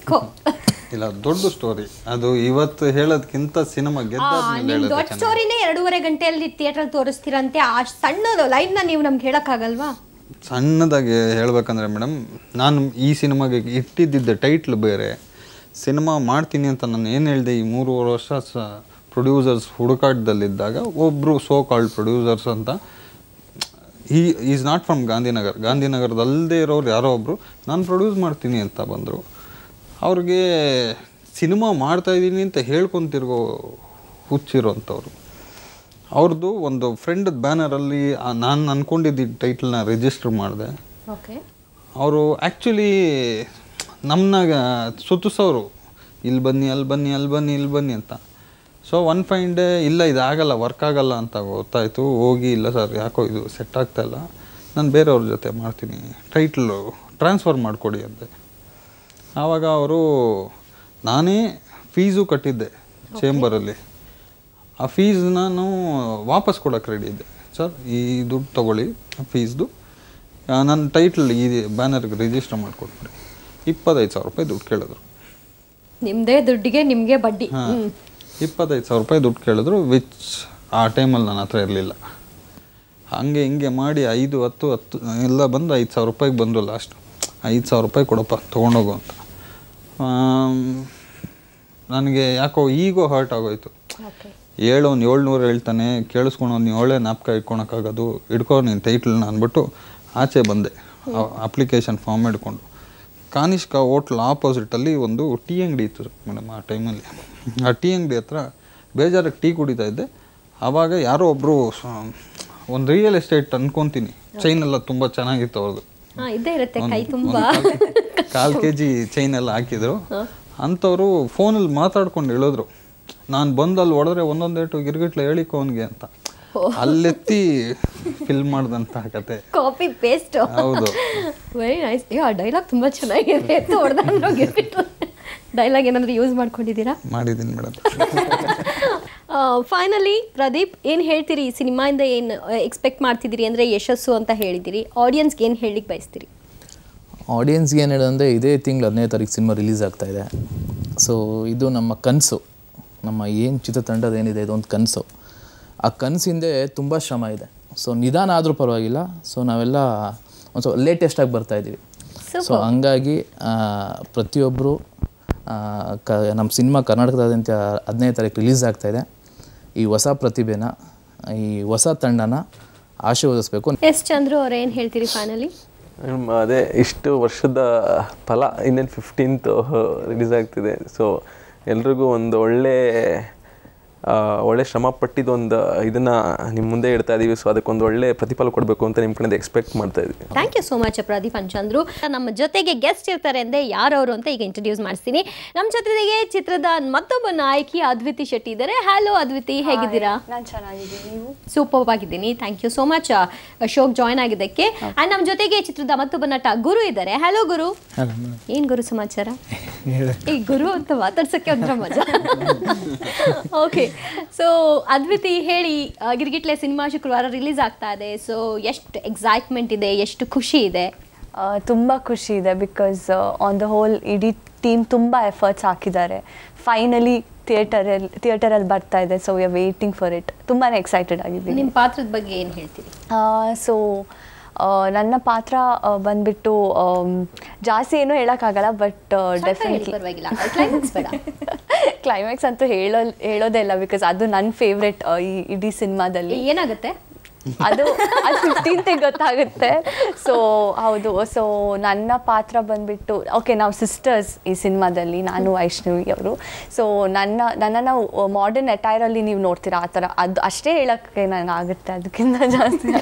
ಇಲ್ಲ, ದೊಡ್ಡ ಸ್ಟೋರಿ ಅದು. ಇವತ್ತು ಹೇಳೋದಕ್ಕಿಂತ ಸಿನಿಮಾ ನಿಮ್ ದೊಡ್ಡ ಸ್ಟೋರಿನೇ 2.5 ಗಂಟೆಯಲ್ಲಿ ಥಿಯೇಟ್ರಲ್ಲಿ ತೋರಿಸ್ತೀರಂತೆ. ಆ ಸಣ್ಣದು ಲೈವ್ನ ನೀವು ನಮ್ಗೆ ಹೇಳೋಕ್ಕಾಗಲ್ವಾ? ಸಣ್ಣದಾಗಿ ಹೇಳ್ಬೇಕಂದ್ರೆ ಮೇಡಮ್, ನಾನು ಈ ಸಿನಿಮಾಗೆ ಇಟ್ಟಿದ್ದ ಟೈಟ್ಲ್ ಬೇರೆ, ಸಿನಿಮಾ ಮಾಡ್ತೀನಿ ಅಂತ ನಾನು ಏನು ಹೇಳಿದೆ, ಈ 3.5 ವರ್ಷ ಪ್ರೊಡ್ಯೂಸರ್ಸ್ ಹುಡುಕಾಟದಲ್ಲಿದ್ದಾಗ ಒಬ್ಬರು ಸೋ ಕಾಲ್ಡ್ ಪ್ರೊಡ್ಯೂಸರ್ಸ್ ಅಂತ, ಈಸ್ ನಾಟ್ ಫ್ರಮ್ ಗಾಂಧಿನಗರದಲ್ಲದೆ ಇರೋರು ಯಾರೋ ಒಬ್ಬರು ನಾನು ಪ್ರೊಡ್ಯೂಸ್ ಮಾಡ್ತೀನಿ ಅಂತ ಬಂದರು. ಅವ್ರಿಗೆ ಸಿನಿಮಾ ಮಾಡ್ತಾಯಿದ್ದೀನಿ ಅಂತ ಹೇಳ್ಕೊತಿರ್ಗೋ ಹುಚ್ಚಿರೋಂಥವ್ರು. ಅವ್ರದ್ದು ಒಂದು ಫ್ರೆಂಡ್ ಬ್ಯಾನರಲ್ಲಿ ನಾನು ಅಂದ್ಕೊಂಡಿದ್ದ ಟೈಟಲ್ನ ರಿಜಿಸ್ಟರ್ ಮಾಡಿದೆ. ಅವರು ಆ್ಯಕ್ಚುಲಿ ನಮ್ಮನ್ನ ಸುತ್ತಿಸೋರು, ಇಲ್ಲಿ ಬನ್ನಿ ಅಲ್ಲಿ ಬನ್ನಿ ಅಲ್ಲಿ ಬನ್ನಿ ಇಲ್ಲಿ ಬನ್ನಿ ಅಂತ. ಸೊ ಒನ್ ಫೈನ್ ಡೇ ಇಲ್ಲ ಇದಾಗಲ್ಲ, ವರ್ಕ್ ಆಗಲ್ಲ ಅಂತ ಗೊತ್ತಾಯಿತು. ಹೋಗಿ ಇಲ್ಲ ಸರ್ ಯಾಕೋ ಇದು ಸೆಟ್ ಆಗ್ತಾಯಿಲ್ಲ, ನಾನು ಬೇರೆಯವ್ರ ಜೊತೆ ಮಾಡ್ತೀನಿ, ಟೈಟ್ಲು ಟ್ರಾನ್ಸ್ಫರ್ ಮಾಡಿಕೊಡಿ ಅಂತೆ. ಆವಾಗ ಅವರು, ನಾನೇ ಫೀಸು ಕಟ್ಟಿದ್ದೆ ಚೇಂಬರಲ್ಲಿ, ಆ ಫೀಸ್ ನಾನು ವಾಪಸ್ ಕೊಡೋಕ್ಕೆ ರೆಡಿ ಇದ್ದೆ. ಸರ್ ಈ ದುಡ್ಡು ತೊಗೊಳ್ಳಿ ಫೀಸ್ದು, ನನ್ನ ಟೈಟ್ಲ್ ಈ ಬ್ಯಾನರ್ಗೆ ರಿಜಿಸ್ಟರ್ ಮಾಡಿಕೊಟ್ಬಿಡಿ. 25,000 ರೂಪಾಯಿ ದುಡ್ಡು ಕೇಳಿದ್ರು. ನಿಮ್ಮದೇ ದುಡ್ಡಿಗೆ ನಿಮಗೆ ಬಡ್ಡಿ. 25,000 ರೂಪಾಯಿ ದುಡ್ಡು ಕೇಳಿದ್ರು, ವಿಚ್ ಆ ಟೈಮಲ್ಲಿ ನನ್ನ ಹತ್ರ ಇರಲಿಲ್ಲ. ಹಾಗೆ ಹಿಂಗೆ ಮಾಡಿ 5, 10 ಎಲ್ಲ ಬಂದು 5,000 ರೂಪಾಯಿಗೆ ಬಂದರು ಲಾಸ್ಟ್. 5,000 ರೂಪಾಯಿ ಕೊಡಪ್ಪ ತೊಗೊಂಡೋಗು ಅಂತ. ನನಗೆ ಯಾಕೋ ಈಗೋ ಹರ್ಟ್ ಆಗೋಯ್ತು. 700 ಹೇಳ್ತಾನೆ, ಕೇಳಿಸ್ಕೊಂಡು 7 ಜ್ಞಾಪಕ ಇಟ್ಕೊಳಕ್ಕಾಗೋದು, ಹಿಡ್ಕೊ ನೀನು ಟೈಟ್ಲನ್ನ ಅಂದ್ಬಿಟ್ಟು ಆಚೆ ಬಂದೆ. ಅಪ್ಲಿಕೇಶನ್ ಫಾರ್ಮ್ ಹಿಡ್ಕೊಂಡು ಕಾನಿಷ್ಕಾ ಹೋಟ್ಲ್ ಆಪೋಸಿಟಲ್ಲಿ ಒಂದು ಟೀ ಅಂಗಡಿ ಇತ್ತು ಮೇಡಮ್. ಆ ಟೈಮಲ್ಲಿ ಆ ಟೀ ಅಂಗಡಿ ಹತ್ರ ಬೇಜಾರಾಗಿ ಟೀ ಕುಡಿತಾ ಇದ್ದೆ. ಆವಾಗ ಯಾರೋ ಒಬ್ಬರು ಒಂದು ರಿಯಲ್ ಎಸ್ಟೇಟ್ ಅನ್ಕೊತೀನಿ, ಚೈನೆಲ್ಲ ತುಂಬ ಚೆನ್ನಾಗಿತ್ತು ಅವ್ರದ್ದು. 1 kg ಚೈನೆಲ್ಲ ಹಾಕಿದ್ರು. ಅಂಥವ್ರು ಫೋನಲ್ಲಿ ಮಾತಾಡ್ಕೊಂಡು ಹೇಳಿದ್ರು, ನಾನು ಬಂದು ಅಲ್ಲಿ ಹೊಡೆದ್ರೆ ಒಂದೊಂದೇಟು ಗಿರ್ಗಿಟ್ಲೆ ಹೇಳಿಕೊ ಅವನಿಗೆ ಅಂತ. ಅಲ್ಲೆತ್ತಿ ಫಿಲ್ಮ್ ಮಾಡಿದಂಥ ಕತೆ. Copy paste. ಹೌದು, ವೆರಿ ನೈಸ್. ಡೈಲಾಗ್ ತುಂಬ ಚೆನ್ನಾಗಿದೆ. ಡೈಲಾಗ್ ಏನಾದರೂ ಯೂಸ್ ಮಾಡ್ಕೊಂಡಿದ್ದೀರಾ? ಮಾಡಿದ್ದೀನಿ ಮೇಡಮ್. ಫೈನಲಿ ಪ್ರದೀಪ್, ಏನು ಹೇಳ್ತೀರಿ ಈ ಸಿನಿಮಾಯಿಂದ? ಏನು ಎಕ್ಸ್ಪೆಕ್ಟ್ ಮಾಡ್ತಿದ್ದೀರಿ? ಅಂದರೆ ಯಶಸ್ಸು ಅಂತ ಹೇಳಿದ್ದೀರಿ, ಆಡಿಯನ್ಸ್ಗೆ ಏನು ಹೇಳಲಿಕ್ಕೆ ಬಯಸ್ತೀರಿ? ಆಡಿಯನ್ಸ್ಗೆ ಏನು ಹೇಳೋದಂದರೆ, ಇದೇ ತಿಂಗಳು 15ನೇ ತಾರೀಕು ಸಿನಿಮಾ ರಿಲೀಸ್ ಆಗ್ತಾಯಿದೆ. ಸೊ ಇದು ನಮ್ಮ ಕನಸು, ನಮ್ಮ ಏನು ಚಿತ್ರತಂಡದ ಏನಿದೆ ಇದೊಂದು ಕನಸು. ಆ ಕನಸಿಂದೆ ತುಂಬ ಶ್ರಮ ಇದೆ. ಸೊ ನಿಧಾನ ಆದರೂ ಪರವಾಗಿಲ್ಲ, ಸೊ ನಾವೆಲ್ಲ ಒಂದು ಸ್ವಲ್ಪ ಲೇಟೆಸ್ಟಾಗಿ ಬರ್ತಾಯಿದ್ದೀವಿ. ಸೊ ಹಂಗಾಗಿ ಪ್ರತಿಯೊಬ್ಬರು ನಮ್ಮ ಸಿನಿಮಾ ಕರ್ನಾಟಕದಾದ್ಯಂತ 15ನೇ ತಾರೀಕು ರಿಲೀಸ್ ಆಗ್ತಾಯಿದೆ. ಈ ಹೊಸ ಪ್ರತಿಭೆನ, ಈ ಹೊಸ ತಂಡನ ಆಶೀರ್ವದಿಸಬೇಕು. ಎಸ್ ಚಂದ್ರು ಅವ್ರು ಏನು ಹೇಳ್ತೀರಿ ಫೈನಲಿ? ಅದೇ, ಇಷ್ಟು ವರ್ಷದ ಫಲ ಇನ್ನೇನು 15th ರಿಲೀಸ್ ಆಗ್ತಿದೆ. ಸೊ ಎಲ್ರಿಗೂ ಒಂದು ಒಳ್ಳೆ ಶ್ರಮ ಪಟ್ಟಿದ್ದು ಒಂದು ಇದನ್ನು ನಿಮ್ಮ ಮುಂದೆ ಇಡ್ತಾ ಇದ್ದೀವಿ. ಸೊ ಅದಕ್ಕೊಂದು ಒಳ್ಳೆ ಪ್ರತಿಫಲ ಕೊಡಬೇಕು ಅಂತ ನಿಮ್ಮ ಕಡೆಯಿಂದ ಎಕ್ಸ್ಪೆಕ್ಟ್ ಮಾಡ್ತಾ ಇದ್ದೀವಿ. Thank you so much Pradeep and Chandru. ನಮ್ಮ ಜೊತೆಗೆ ಗೆಸ್ಟ್ ಇರ್ತಾರೆ ಅಂದರೆ ಯಾರವರು ಅಂತ ಈಗ ಇಂಟ್ರೊಡ್ಯೂಸ್ ಮಾಡಿಸ್ತೀನಿ. ನಮ್ಮ ಜೊತೆಗೆ ಚಿತ್ರದ ಮತ್ತೊಬ್ಬ ನಾಯಕಿ ಅದ್ವಿತಿ ಶೆಟ್ಟಿ ಇದ್ದಾರೆ. ಹಲೋ ಅದ್ವಿತಿ, ಹೇಗಿದ್ದೀರಾ? ನಾನು ಚೆನ್ನಾಗಿದ್ದೀನಿ, ನೀವು? ಸೂಪರ್ ಆಗಿದ್ದೀನಿ, ಥ್ಯಾಂಕ್ ಯು ಸೋ ಮಚ್ ಶೋಗೆ ಜಾಯ್ನ್ ಆಗಿದ್ದಕ್ಕೆ. ಆ್ಯಂಡ್ ನಮ್ಮ ಜೊತೆಗೆ ಚಿತ್ರದ ಮತ್ತೊಬ್ಬ ನಟ ಗುರು ಇದ್ದಾರೆ. ಹಲೋ ಗುರು. ಏನು ಗುರು ಸಮಾಚಾರ? ಈ ಗುರು ಅಂತ ಮಾತಾಡ್ಸೋಕ್ಕೆ ಒಂಥರ ಮಜಾ. ಓಕೆ, ಸೊ ಅದ್ವಿತಿ ಹೇಳಿ, ಗಿರ್ಗಿಟ್ಲೆ ಸಿನಿಮಾ ಶುಕ್ರವಾರ ರಿಲೀಸ್ ಆಗ್ತಾ ಇದೆ. ಸೊ ಎಷ್ಟು ಎಕ್ಸೈಟ್ಮೆಂಟ್ ಇದೆ, ಎಷ್ಟು ಖುಷಿ ಇದೆ? ತುಂಬ ಖುಷಿ ಇದೆ. ಆನ್ ದ ಹೋಲ್ ಇಡೀ ಟೀಮ್ ತುಂಬ ಎಫರ್ಟ್ಸ್ ಹಾಕಿದ್ದಾರೆ. ಫೈನಲಿ ಥಿಯೇಟರಲ್ಲಿ ಬರ್ತಾ ಇದೆ. So we are waiting for it. ತುಂಬಾ ಎಕ್ಸೈಟೆಡ್ ಆಗಿದ್ದೀನಿ. ನಿಮ್ಮ ಪಾತ್ರದ ಬಗ್ಗೆ ಏನು ಹೇಳ್ತೀರಿ? ಸೊ ನನ್ನ ಪಾತ್ರ ಬಂದ್ಬಿಟ್ಟು ಜಾಸ್ತಿ ಏನೂ ಹೇಳೋಕ್ಕಾಗಲ್ಲ, ಬಟ್ ಡೆಫಿನೆಟ್ಲಿ ಕ್ಲೈಮ್ಯಾಕ್ಸ್ ಅಂತೂ ಹೇಳೋದೇ ಇಲ್ಲ, ಬಿಕಾಸ್ ಅದು ನನ್ನ ಫೇವ್ರೆಟ್ ಈ ಇಡೀ ಸಿನಿಮಾದಲ್ಲಿ. ಏನಾಗುತ್ತೆ ಅದು 15th ಗೊತ್ತಾಗುತ್ತೆ. ಸೊ ಹೌದು. ಸೊ ನನ್ನ ಪಾತ್ರ ಬಂದ್ಬಿಟ್ಟು, ಓಕೆ, ನಾವು ಸಿಸ್ಟರ್ಸ್ ಈ ಸಿನಿಮಾದಲ್ಲಿ, ನಾನು ವೈಷ್ಣವಿ ಅವರು. ಸೊ ನನ್ನನ್ನು ಮಾಡರ್ನ್ ಅಟೈರಲ್ಲಿ ನೀವು ನೋಡ್ತೀರಾ, ಆ ಥರ. ಅದು ಅಷ್ಟೇ ಹೇಳೋಕ್ಕೆ ನನಗಾಗುತ್ತೆ, ಅದಕ್ಕಿಂತ ಜಾಸ್ತಿ.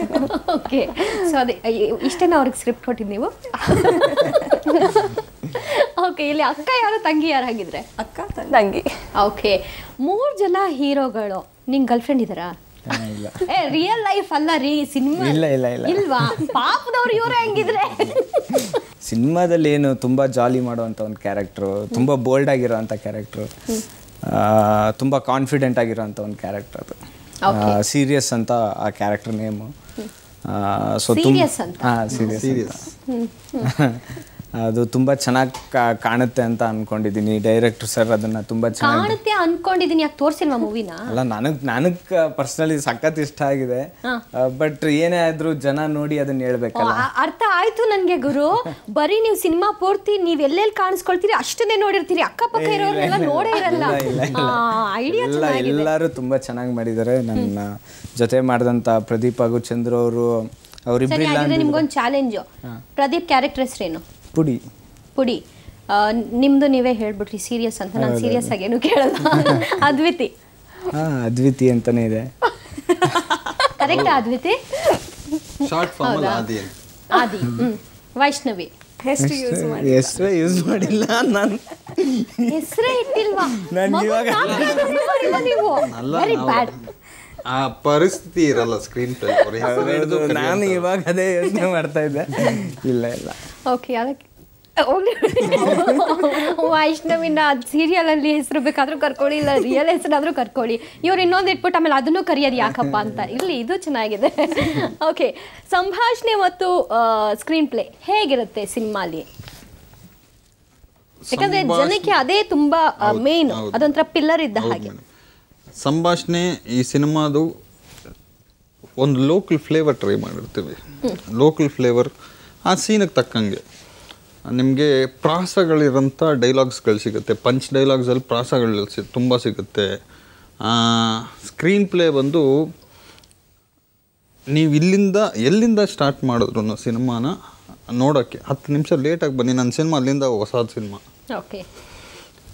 ಓಕೆ, ಸೊ ಅದೇ ಇಷ್ಟೇನ ಅವ್ರಿಗೆ ಸ್ಕ್ರಿಪ್ಟ್ ಕೊಟ್ಟಿದ್ದು ನೀವು? ಓಕೆ, ಇಲ್ಲಿ ಅಕ್ಕ ಯಾರು, ತಂಗಿ ಯಾರು ಹಾಗಿದ್ರೆ? ಅಕ್ಕ ತಂಗಿ. ಓಕೆ, 3 ಜನ ಹೀರೋಗಳು. ನಿಂಗೆ ಗರ್ಲ್ ಫ್ರೆಂಡ್ ಇದ್ದಾರಾ? ಏ ರಿಯಲ್ ಲೈಫ್ ಅಲ್ಲ ರೀ ಸಿನಿಮಾ. ಇಲ್ಲ ಇಲ್ವಾ? ಪಾಪದವ್ರು ಇವ್ರೆ ಹೆಂಗಿದ್ರೆ. ಸಿನಿಮಾದಲ್ಲಿ ಏನು ತುಂಬ ಜಾಲಿ ಮಾಡುವಂಥ ಒಂದು ಕ್ಯಾರೆಕ್ಟ್ರು, ತುಂಬ ಬೋಲ್ಡ್ ಆಗಿರೋವಂಥ ಕ್ಯಾರೆಕ್ಟ್ರು, ತುಂಬ ಕಾನ್ಫಿಡೆಂಟ್ ಆಗಿರೋವಂಥ ಒಂದು ಕ್ಯಾರೆಕ್ಟರ್ ಅದು. ಸೀರಿಯಸ್ ಅಂತ ಆ ಕ್ಯಾರೆಕ್ಟರ್ ನೇಮು. ಸೊ ಸೀರಿಯಸ್ ಅಂತ. ಹಾಂ, ಸೀರಿಯಸ್. ಅದು ತುಂಬ ಚೆನ್ನಾಗಿ ಕಾಣುತ್ತೆ ಅಂತ ಅನ್ಕೊಂಡಿದ್ದೀನಿ. ಡೈರೆಕ್ಟರ್ ಸರ್ ಅದನ್ನು ತುಂಬ ಚೆನ್ನಾಗಿ ಕಾಣುತ್ತೆ ಅನ್ಕೊಂಡಿದ್ದೀನಿ. ಯಾಕೆ ತೋರಿಸಿಲ್ವಾ ಮೂವಿನ? ಅಲ್ಲ, ನನಗೆ ಪರ್ಸನಲಿ ಸಖತ್ ಇಷ್ಟ ಆಗಿದೆ. ಬಟ್ ಏನೇ ಆದ್ರೂ ಜನ ನೋಡಿ ಅದನ್ನ ಹೇಳ್ಬೇಕಲ್ಲ. ಅರ್ಥ ಆಯ್ತು ನನಗೆ ಗುರು. ಬರೀ ನೀವು ಸಿನಿಮಾ ಪೂರ್ತಿ ನೀವ್ ಎಲ್ಲೆಲ್ಲಿ ಕಾಣಿಸ್ಕೊಳ್ತೀರಿ ಅಷ್ಟನ್ನೇ ನೋಡಿರ್ತೀರಿ, ಅಕ್ಕಪಕ್ಕ ಇರೋರ್ನೆಲ್ಲ ನೋಡೇ ಇರಲ್ಲ. ಐಡಿಯಾ ಚೆನ್ನಾಗಿದೆ. ಎಲ್ಲರೂ ತುಂಬಾ ಚೆನ್ನಾಗಿ ಮಾಡಿದ್ದಾರೆ. ನನ್ನ ಜೊತೆ ಮಾಡಿದಂತ ಪ್ರದೀಪ್ ಹಾಗೂ ಚಂದ್ರ ಅವರು, ಅವರಿಬ್ಬರಿಲ್ಲ. ನಿಮ್ಗೊಂದು ಚಾಲೆಂಜ್. ಪ್ರದೀಪ್ ಕ್ಯಾರೆಕ್ಟರ್ ಹೆಸರೇನು? ಪುಡಿ. ನಿಮ್ದು ನೀವೇ ಹೇಳ್ಬಿಟ್ರಿ ಸೀರಿಯಸ್ ಅಂತ. ನಾನು ಸೀರಿಯಸ್ ಆಗಿ ಏನು ಕೇಳಲ್ಲ. ಅದ್ವಿತಿ. ಅದ್ವಿತಿ ಅಂತಾನೆ ಇದೆ. ಕರೆಕ್ಟ್ ಅದ್ವಿತಿ? ಶಾರ್ಟ್ ಫಾರ್ಮ್ ಅಲ್ಲಿ ಆದಿ. ವೈಷ್ಣವಿ. ಹೆಸರೇ ಯೂಸ್ ಮಾಡಿಲ್ಲ ನಾನು. ಹೆಸರೇ ಇಟ್ಟಿಲ್ವಾ ನೀವು? Very bad. ಆ ಪರಿಸ್ಥಿತಿ ಇರಲ್ಲ ಸ್ಕ್ರೀನ್ ಪ್ಲೇ. ನಾನು ಇವಾಗ ಅದೇ ಯೋಚನೆ ಮಾಡ್ತಾ ಇದ್ದೆ. ಇಲ್ಲ. ಓಕೆ, ಅದಕ್ಕೆ ವೈಷ್ಣವಿನ ಸೀರಿಯಲ್ ಅಲ್ಲಿ ಹೆಸರು ಬೇಕಾದ್ರೂ ಕರ್ಕೊಳ್ಳಿ, ಇಲ್ಲ ರಿಯಲ್ ಹೆಸರಾದ್ರೂ ಕರ್ಕೊಳ್ಳಿ. ಇವ್ರು ಇನ್ನೊಂದು ಇಟ್ಬಿಟ್ಟು ಆಮೇಲೆ ಅದನ್ನು ಕರೆಯೋದು ಯಾಕಪ್ಪ ಅಂತ. ಇಲ್ಲಿ ಇದು ಚೆನ್ನಾಗಿದೆ. ಓಕೆ, ಸಂಭಾಷಣೆ ಮತ್ತು ಸ್ಕ್ರೀನ್ ಪ್ಲೇ ಹೇಗಿರುತ್ತೆ ಸಿನಿಮಾಲಿ? ಯಾಕಂದ್ರೆ ಜನಕ್ಕೆ ಅದೇ ತುಂಬಾ ಮೇನ್, ಅದೊಂಥರ ಪಿಲ್ಲರ್ ಇದ್ದ ಹಾಗೆ. ಸಂಭಾಷಣೆ ಈ ಸಿನಿಮಾದು ಒಂದು ಲೋಕಲ್ ಫ್ಲೇವರ್ ಟ್ರೈ ಮಾಡಿರ್ತೀವಿ. ಲೋಕಲ್ ಫ್ಲೇವರ್ ಆ ಸೀನಿಗೆ ತಕ್ಕಂಗೆ ನಿಮಗೆ ಪ್ರಾಸಗಳಿರೋಂಥ ಡೈಲಾಗ್ಸ್ಗಳು ಸಿಗುತ್ತೆ. ಪಂಚ್ ಡೈಲಾಗ್ಸಲ್ಲಿ ಪ್ರಾಸಗಳು ತುಂಬ ಸಿಗುತ್ತೆ. ಸ್ಕ್ರೀನ್ ಪ್ಲೇ ಬಂದು ನೀವು ಎಲ್ಲಿಂದ ಸ್ಟಾರ್ಟ್ ಮಾಡಿದ್ರು ಸಿನಿಮಾನ ನೋಡೋಕ್ಕೆ 10 ನಿಮಿಷ ಲೇಟಾಗಿ ಬನ್ನಿ. ನನ್ನ ಸಿನಿಮಾ ಅಲ್ಲಿಂದ ಹೊಸದು ಸಿನಿಮಾ. ಓಕೆ,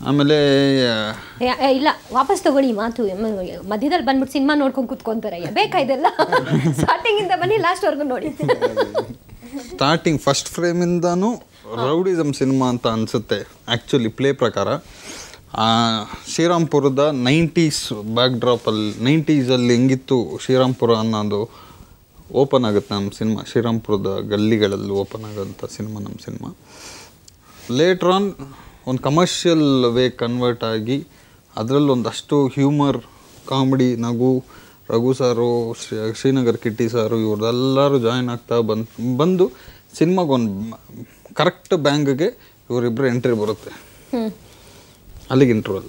ಆಮೇಲೆ ಇಲ್ಲ ವಾಪಸ್ ತಗೊಳ್ಳಿ ಮಾತು. ಮಧ್ಯದಲ್ಲಿ ಬಂದ್ಬಿಟ್ಟು ಸಿನಿಮಾ ನೋಡ್ಕೊಂಡು ಕೂತ್ಕೊಂತಾರೆ. ಬೇಕಾ ಇದೆಲ್ಲ? ಸ್ಟಾರ್ಟಿಂಗ್ ಇಂದ ಬನ್ನಿ, ಲಾಸ್ಟ್ ವರ್ಗು ನೋಡಿ. ಸ್ಟಾರ್ಟಿಂಗ್ ಫಸ್ಟ್ ಫ್ರೇಮಿಂದನೂ ರೌಡಿಸಮ್ ಸಿನಿಮಾ ಅಂತ ಅನಿಸುತ್ತೆ ಆ್ಯಕ್ಚುಲಿ ಪ್ಲೇ ಪ್ರಕಾರ. ಶ್ರೀರಾಮ್ಪುರದ 90s ಬ್ಯಾಕ್ಡ್ರಾಪಲ್ಲಿ 90sಲ್ಲಿ ಹೆಂಗಿತ್ತು ಶ್ರೀರಾಮ್ಪುರ ಅನ್ನೋದು ಓಪನ್ ಆಗುತ್ತೆ ನಮ್ಮ ಸಿನಿಮಾ. ಶ್ರೀರಾಮ್ಪುರದ ಗಲ್ಲಿಗಳಲ್ಲಿ ಓಪನ್ ಆಗೋಂಥ ಸಿನಿಮಾ ನಮ್ಮ ಸಿನಿಮಾ. ಲೇಟ್ರ್ ಆನ್ ಒಂದು ಕಮರ್ಷಿಯಲ್ ವೇ ಕನ್ವರ್ಟ್ ಆಗಿ ಅದರಲ್ಲಿ ಒಂದಷ್ಟು ಹ್ಯೂಮರ್, ಕಾಮಿಡಿ, ನಗು, ರಘು ಸಾರು, ಶ್ರೀನಗರ್ ಕಿಟ್ಟಿ ಸಾರು ಇವ್ರದ್ದೆಲ್ಲರೂ ಜಾಯಿನ್ ಆಗ್ತಾ ಬಂದು ಸಿನಿಮಾಗೊಂದು ಕರೆಕ್ಟ್ ಬ್ಯಾಂಗ್ಗೆ ಇವರಿಬ್ಬರು ಎಂಟ್ರಿ ಬರುತ್ತೆ. ಅಲ್ಲಿಗೆ ಇಂಟ್ರೋಲ್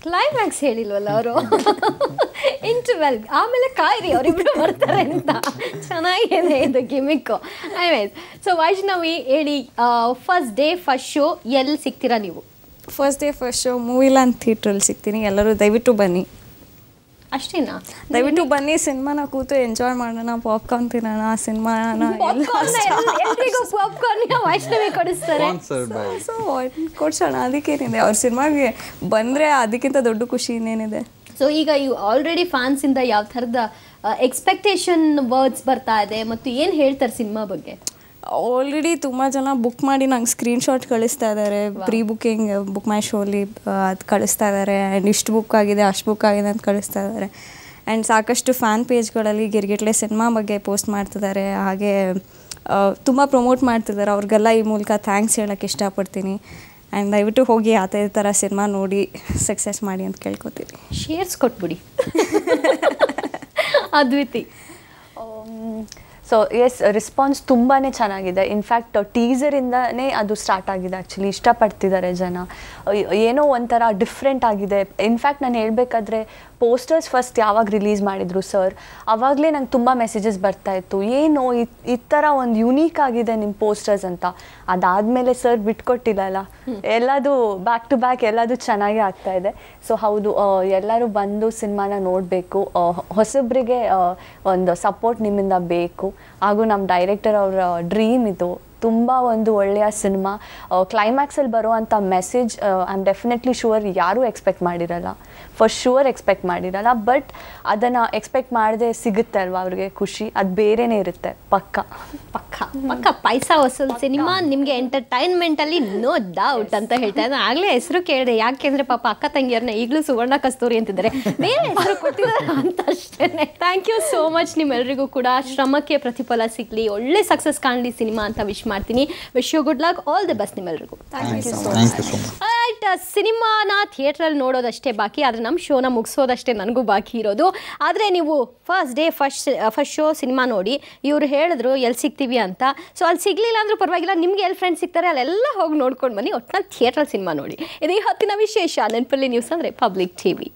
ಕ್ಲೈಮ್ಯಾಕ್ಸ್ ಹೇಳಿಲ್ವಲ್ಲ ಅವರು. ಇಂಟರ್ವೆಲ್ ಆಮೇಲೆ ಕಾಯಿರಿ ಅವರಿಬ್ರು ಬರ್ತಾರೆ ಅಂತ. ಚೆನ್ನಾಗಿದೆ ಇದು ಗಿಮಿಕ್ಕು. ಸೊ ವೈಷ್ಣವಿ ಹೇಳಿ, ಫಸ್ಟ್ ಡೇ ಫಸ್ಟ್ ಶೋ ಎಲ್ಲಿ ಸಿಗ್ತೀರಾ ನೀವು? First day first show Movieland ಥಿಯೇಟ್ರಲ್ಲಿ ಸಿಗ್ತೀನಿ. ಎಲ್ಲರೂ ದಯವಿಟ್ಟು ಬನ್ನಿ. ಅಷ್ಟೇನಾ? ದಯವಿಟ್ಟು ಬನ್ನಿ, ಸಿನಿಮಾನ ಕೂತು ಎಂಜಾಯ್ ಮಾಡೋಣ, ಪಾಪ್ಕಾರ್ನ್ ತಿನ್ನೋಣ, ಸಿನಿಮಾನ ಎಲ್ರಿಗೂ ಪಾಪ್ಕಾರ್ನ್ ವೈಷ್ಣವಿ ಕೊಡಿಸ್ತಾರೆ. ಸೊ ಕೊಡ್ಸೋಣ, ಅದಕ್ಕೇನಿದೆ. ಅವ್ರ ಸಿನಿಮಾಗೆ ಬಂದರೆ ಅದಕ್ಕಿಂತ ದೊಡ್ಡ ಖುಷಿ ಇನ್ನೇನಿದೆ. ಸೊ ಈಗ ಆಲ್ರೆಡಿ ಫ್ಯಾನ್ಸಿಂದ ಯಾವ ಥರದ ಎಕ್ಸ್ಪೆಕ್ಟೇಷನ್ ವರ್ಡ್ಸ್ ಬರ್ತಾ ಇದೆ ಮತ್ತು ಏನು ಹೇಳ್ತಾರೆ ಸಿನಿಮಾ ಬಗ್ಗೆ? ಆಲ್ರೆಡಿ ತುಂಬ ಜನ ಬುಕ್ ಮಾಡಿ ನಂಗೆ ಸ್ಕ್ರೀನ್ಶಾಟ್ ಕಳಿಸ್ತಾ ಇದ್ದಾರೆ. ಪ್ರೀ ಬುಕ್ಕಿಂಗ್ ಬುಕ್ ಮೈ ಶೋಲಿ ಅದು ಕಳಿಸ್ತಾ ಇದ್ದಾರೆ. ಆ್ಯಂಡ್ ಇಷ್ಟು ಬುಕ್ ಆಗಿದೆ, ಅಷ್ಟು ಬುಕ್ ಆಗಿದೆ ಅಂತ ಕಳಿಸ್ತಾ ಇದ್ದಾರೆ. ಆ್ಯಂಡ್ ಸಾಕಷ್ಟು ಫ್ಯಾನ್ ಪೇಜ್ಗಳಲ್ಲಿ ಗಿರ್ಗಿಟ್ಲೆ ಸಿನಿಮಾ ಬಗ್ಗೆ ಪೋಸ್ಟ್ ಮಾಡ್ತಿದ್ದಾರೆ. ಹಾಗೆ ತುಂಬ ಪ್ರಮೋಟ್ ಮಾಡ್ತಿದ್ದಾರೆ. ಅವ್ರಿಗೆಲ್ಲ ಈ ಮೂಲಕ ಥ್ಯಾಂಕ್ಸ್ ಹೇಳೋಕ್ಕೆ ಇಷ್ಟಪಡ್ತೀನಿ. ಆ್ಯಂಡ್ ದಯವಿಟ್ಟು ಹೋಗಿ ಅದೇ ಥರ ಸಿನಿಮಾ ನೋಡಿ ಸಕ್ಸಸ್ ಮಾಡಿ ಅಂತ ಕೇಳ್ಕೊತೀನಿ. ಶೇರ್ಸ್ ಕೊಟ್ಬಿಡಿ. ಅದ್ವಿತಿ. ಸೊ ಎಸ್, ರೆಸ್ಪಾನ್ಸ್ ತುಂಬಾ ಚೆನ್ನಾಗಿದೆ. ಇನ್ಫ್ಯಾಕ್ಟ್ ಟೀಸರಿಂದನೇ ಅದು ಸ್ಟಾರ್ಟ್ ಆಗಿದೆ. ಆ್ಯಕ್ಚುಲಿ ಇಷ್ಟಪಡ್ತಿದ್ದಾರೆ ಜನ. ಏನೋ ಒಂಥರ ಡಿಫ್ರೆಂಟ್ ಆಗಿದೆ. ಇನ್ಫ್ಯಾಕ್ಟ್ ನಾನು ಹೇಳಬೇಕಾದ್ರೆ ಪೋಸ್ಟರ್ಸ್ ಫಸ್ಟ್ ಯಾವಾಗ ರಿಲೀಸ್ ಮಾಡಿದ್ರು ಸರ್, ಆವಾಗಲೇ ನಂಗೆ ತುಂಬ ಮೆಸೇಜಸ್ ಬರ್ತಾಯಿತ್ತು, ಏನು ಈ ಥರ ಒಂದು ಯುನೀಕ್ ಆಗಿದೆ ನಿಮ್ಮ ಪೋಸ್ಟರ್ಸ್ ಅಂತ. ಅದಾದಮೇಲೆ ಸರ್ ಬಿಟ್ಕೊಟ್ಟಿಲ್ಲಲ್ಲ, ಎಲ್ಲದು ಬ್ಯಾಕ್ ಟು ಬ್ಯಾಕ್ ಎಲ್ಲದು ಚೆನ್ನಾಗೇ ಆಗ್ತಾಯಿದೆ. ಸೊ ಹೌದು, ಎಲ್ಲರೂ ಬಂದು ಸಿನಿಮಾನ ನೋಡಬೇಕು. ಹೊಸಬ್ರಿಗೆ ಒಂದು ಸಪೋರ್ಟ್ ನಿಮ್ಮಿಂದ ಬೇಕು. ಹಾಗೂ ನಮ್ಮ ಡೈರೆಕ್ಟರ್ ಅವರ ಡ್ರೀಮ್ ಇದು. ತುಂಬ ಒಂದು ಒಳ್ಳೆಯ ಸಿನಿಮಾ. ಕ್ಲೈಮ್ಯಾಕ್ಸಲ್ಲಿ ಬರುವಂಥ message I am definitely sure ಯಾರೂ ಎಕ್ಸ್ಪೆಕ್ಟ್ ಮಾಡಿರಲ್ಲ. ಫಾರ್ ಶೂರ್ ಎಕ್ಸ್ಪೆಕ್ಟ್ ಮಾಡಿರಲ್ಲ. ಬಟ್ ಅದನ್ನು ಎಕ್ಸ್ಪೆಕ್ಟ್ ಮಾಡದೆ ಸಿಗುತ್ತೆ ಅಲ್ವಾ ಅವ್ರಿಗೆ ಖುಷಿ, ಅದು ಬೇರೆನೇ ಇರುತ್ತೆ. ಪಕ್ಕ ಪೈಸಾ ವಸೂಲ್ ಸಿನಿಮಾ ನಿಮಗೆ ಎಂಟರ್ಟೈನ್ಮೆಂಟಲ್ಲಿ ನೋ ಡೌಟ್ ಅಂತ ಹೇಳ್ತಾ ಇದ್ದೆ. ಆಗಲೇ ಹೆಸರು ಕೇಳಿದೆ, ಯಾಕೆಂದರೆ ಪಾಪ ಅಕ್ಕ ತಂಗಿಯರನ್ನ ಈಗಲೂ ಸುವರ್ಣ ಕಸ್ತೂರಿ ಅಂತಿದ್ದಾರೆ, ಬೇರೆ ಹೆಸರು ಕೊಟ್ಟಿದ್ದಾರೆ ಅಂತ ಅಷ್ಟೇ. Thank you so much. ನಿಮ್ಮೆಲ್ಲರಿಗೂ ಕೂಡ ಶ್ರಮಕ್ಕೆ ಪ್ರತಿಫಲ ಸಿಗಲಿ, ಒಳ್ಳೆ ಸಕ್ಸಸ್ ಕಾಣಲಿ ಸಿನಿಮಾ ಅಂತ ವಿಶ್ ಮಾಡ್ತೀನಿ. Wish you good luck, all the best ನಿಮ್ಮೆಲ್ಲರಿಗೂ. Thank you so much. ಸಿನಿಮಾನ ಥಿಯೇಟ್ರಲ್ಲಿ ನೋಡೋದಷ್ಟೇ ಬಾಕಿ, ಆದರೆ ನಮ್ಮ ಶೋನ ಮುಗಿಸೋದಷ್ಟೇ ನನಗೂ ಬಾಕಿ ಇರೋದು. ಆದರೆ ನೀವು ಫಸ್ಟ್ ಶೋ ಸಿನಿಮಾ ನೋಡಿ, ಇವರು ಹೇಳಿದ್ರು ಎಲ್ಲಿ ಸಿಗ್ತೀವಿ ಅಂತ. ಸೊ ಅಲ್ಲಿ ಸಿಗಲಿಲ್ಲ ಅಂದರೂ ಪರವಾಗಿಲ್ಲ, ನಿಮಗೆ ಎಲ್ಲಿ ಫ್ರೆಂಡ್ಸ್ ಸಿಗ್ತಾರೆ ಅಲ್ಲೆಲ್ಲ ಹೋಗಿ ನೋಡ್ಕೊಂಡು ಬನ್ನಿ. ಒಟ್ಟಿನಲ್ಲಿ ಥಿಯೇಟ್ರಲ್ಲಿ ಸಿನಿಮಾ ನೋಡಿ. ಇದು ಈ ಹೊತ್ತಿನ ವಿಶೇಷ. ನೆನಪಲ್ಲಿ ನ್ಯೂಸ್ ಅಂದರೆ ಪಬ್ಲಿಕ್ ಟಿವಿ.